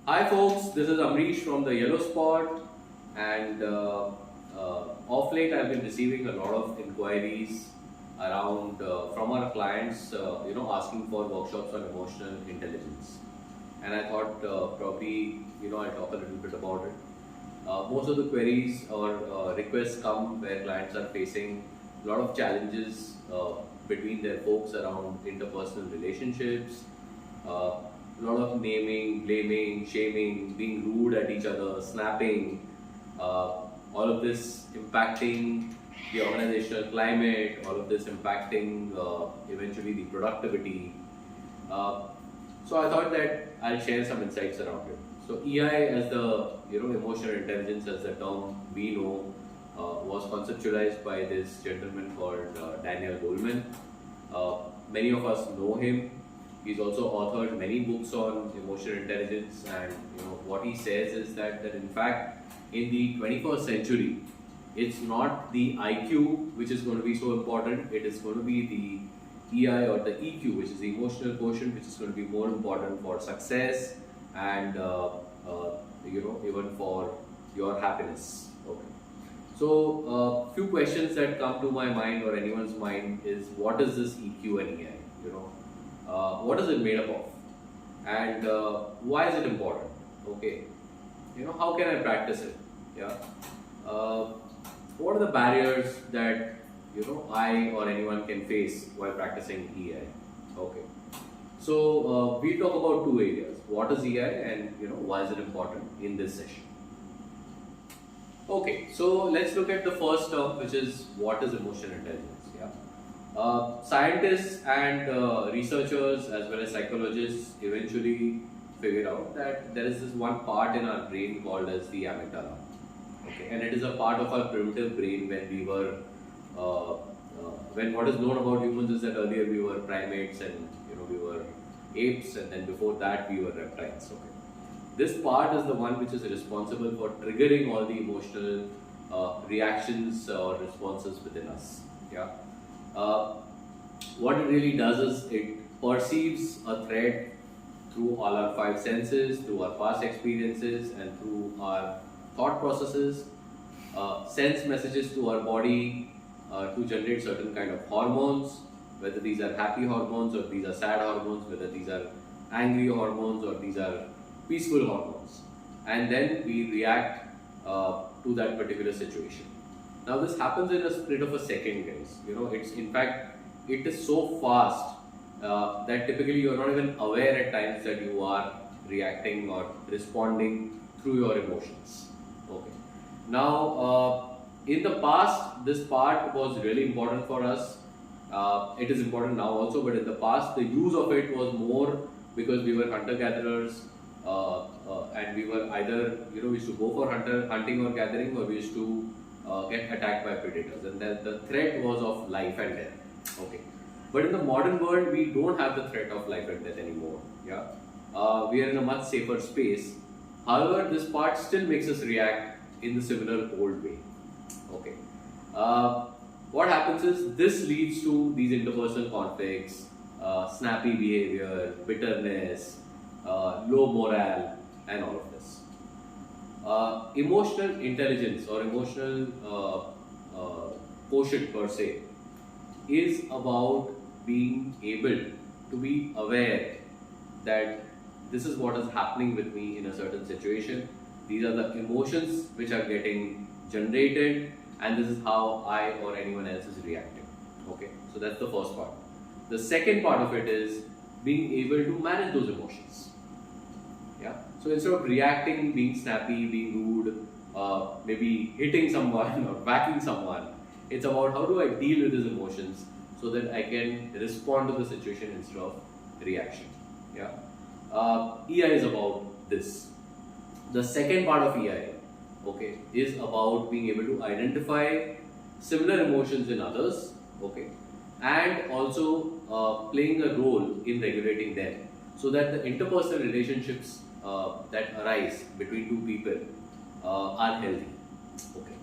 Hi folks, this is Amrish from the Yellow Spot, and off late I've been receiving a lot of inquiries around from our clients, asking for workshops on emotional intelligence. And I thought probably I'll talk a little bit about it. Most of the queries or requests come where clients are facing a lot of challenges between their folks around interpersonal relationships, a lot of naming, blaming, shaming, being rude at each other, snapping, all of this impacting the organizational climate, all of this impacting eventually the productivity. Uh, so I thought that I'll share some insights around it. So EI, as the emotional intelligence, as the term we know, was conceptualized by this gentleman called Daniel Goleman. Many of us know him. He's also authored many books on emotional intelligence, and what he says is that in fact in the 21st century, it's not the IQ which is going to be so important. It is going to be the EI or the EQ, which is the emotional quotient, which is going to be more important for success and even for your happiness. Okay. So few questions that come to my mind or anyone's mind is, what is this EQ and EI? What is it made up of, and why is it important? Okay, how can I practice it? Yeah. Uh, what are the barriers that I or anyone can face while practicing EI? Okay. So we talk about two areas. What is EI, and why is it important in this session? Okay, so let's look at the first term, which is what is emotional intelligence. Yeah. Scientists and researchers as well as psychologists eventually figured out that there is this one part in our brain called as the amygdala. Okay, and it is a part of our primitive brain when we were, when what is known about humans is that earlier we were primates and we were apes, and then before that we were reptiles. Okay. This part is the one which is responsible for triggering all the emotional reactions or responses within us. Yeah. Uh, what it really does is it perceives a threat through all our five senses, through our past experiences, and through our thought processes, sends messages to our body to generate certain kind of hormones, whether these are happy hormones or these are sad hormones, whether these are angry hormones or these are peaceful hormones, and then we react to that particular situation. Now this happens in a split of a second, guys. It's in fact it is so fast that typically you're not even aware at times that you are reacting or responding through your emotions. Okay. Now in the past, this part was really important for us. It is important now also, but in the past the use of it was more because we were hunter-gatherers, and we were either we used to go for hunting or gathering, or we used to get attacked by predators, and then the threat was of life and death. Okay, but in the modern world we don't have the threat of life and death anymore. Yeah, we are in a much safer space. However, this part still makes us react in the similar old way. Okay, what happens is this leads to these interpersonal conflicts, snappy behavior, bitterness, low morale, and all of this. Emotional intelligence or emotional quotient per se is about being able to be aware that this is what is happening with me in a certain situation. These are the emotions which are getting generated, and this is how I or anyone else is reacting. Okay, so that's the first part. The second part of it is being able to manage those emotions. Yeah. So instead of reacting, being snappy, being rude, maybe hitting someone or whacking someone, it's about how do I deal with these emotions so that I can respond to the situation instead of reaction. Yeah. EI is about this. The second part of EI, okay, is about being able to identify similar emotions in others, okay, and also playing a role in regulating them so that the interpersonal relationships that arise between two people are healthy. Okay.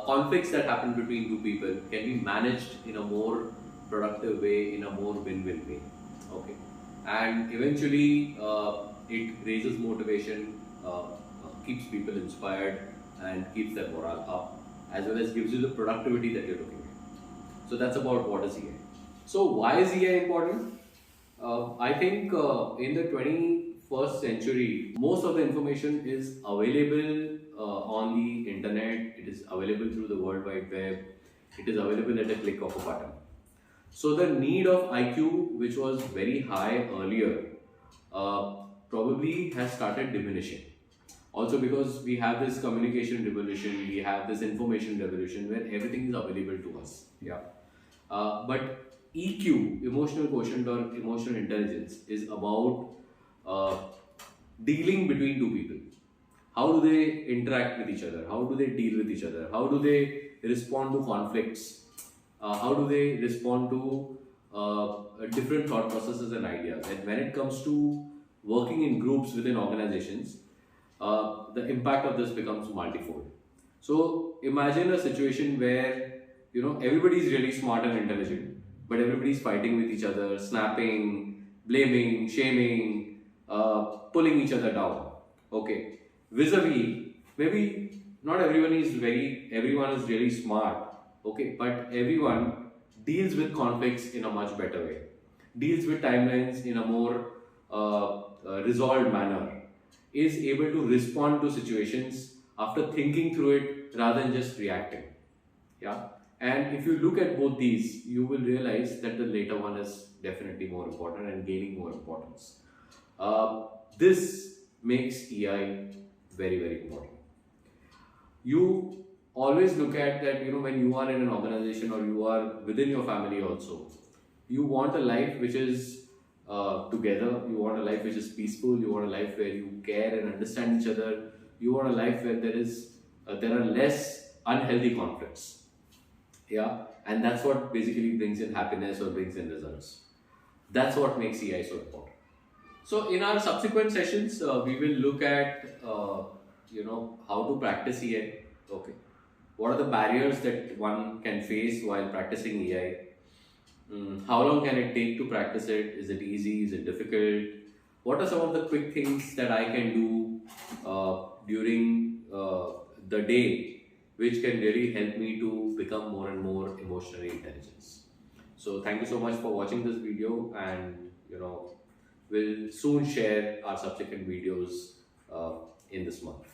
Conflicts that happen between two people can be managed in a more productive way, in a more win-win way. Okay. And eventually, it raises motivation, keeps people inspired, and keeps their morale up, as well as gives you the productivity that you're looking at. So that's about what is EI. So why is EI important? I think in the 21st century, most of the information is available on the internet. It is available through the World Wide Web. It is available at a click of a button. So the need of IQ, which was very high earlier, probably has started diminishing. Also because we have this communication revolution, we have this information revolution where everything is available to us. Yeah. But EQ, emotional quotient or emotional intelligence, is about uh, dealing between two people. How do they interact with each other? How do they deal with each other? How do they respond to conflicts? How do they respond to different thought processes and ideas? And when it comes to working in groups within organizations, the impact of this becomes multifold. So imagine a situation where everybody is really smart and intelligent, but everybody is fighting with each other, snapping, blaming, shaming, pulling each other down. Okay, vis-a-vis, maybe not everyone is really smart. Okay, but everyone deals with conflicts in a much better way, deals with timelines in a more resolved manner, is able to respond to situations after thinking through it rather than just reacting. Yeah. And if you look at both these, you will realize that the later one is definitely more important and gaining more importance. This makes EI very, very important. You always look at that, when you are in an organization or you are within your family also, you want a life which is together, you want a life which is peaceful, you want a life where you care and understand each other, you want a life where there are less unhealthy conflicts. Yeah, and that's what basically brings in happiness or brings in results. That's what makes EI so important. So in our subsequent sessions, we will look at how to practice EI. Okay, what are the barriers that one can face while practicing EI? How long can it take to practice it? Is it easy? Is it difficult? What are some of the quick things that I can do during the day, which can really help me to become more and more emotionally intelligent? So thank you so much for watching this video, and we'll soon share our subsequent videos in this month.